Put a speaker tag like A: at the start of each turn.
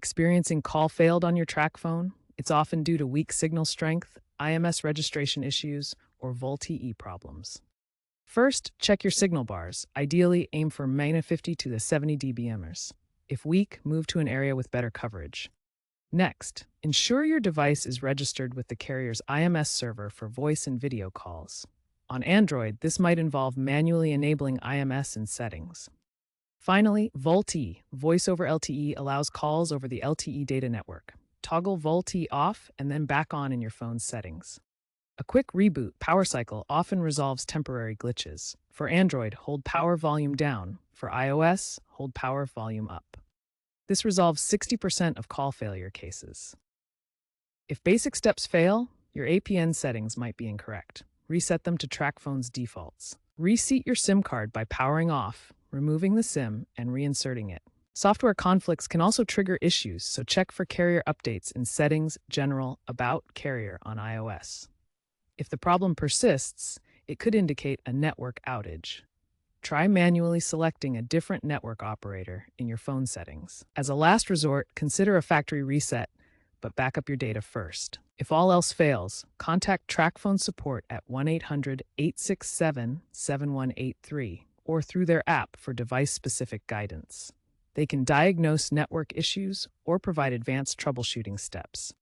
A: experiencing call failed on your Tracfone? It's often due to weak signal strength, IMS registration issues, or VoLTE problems. First, check your signal bars. Ideally, aim for -50 to the 70 dBmers. If weak, move to an area with better coverage. Next, ensure your device is registered with the carrier's IMS server for voice and video calls. On Android, this might involve manually enabling IMS in settings. Finally, VoLTE, Voice over LTE, allows calls over the LTE data network. Toggle VoLTE off and then back on in your phone's settings. A quick reboot power cycle often resolves temporary glitches. For Android, hold power volume down. For iOS, hold power volume up. This resolves 60% of call failure cases. If basic steps fail, your APN settings might be incorrect. Reset them to Tracfone's defaults. Reseat your SIM card by powering off, removing the SIM, and reinserting it. Software conflicts can also trigger issues, so check for carrier updates in Settings, General, About, Carrier on iOS. If the problem persists, it could indicate a network outage. Try manually selecting a different network operator in your phone settings. As a last resort, consider a factory reset, but back up your data first. If all else fails, contact Tracfone support at 1-800-867-7183 or through their app for device-specific guidance. They can diagnose network issues or provide advanced troubleshooting steps.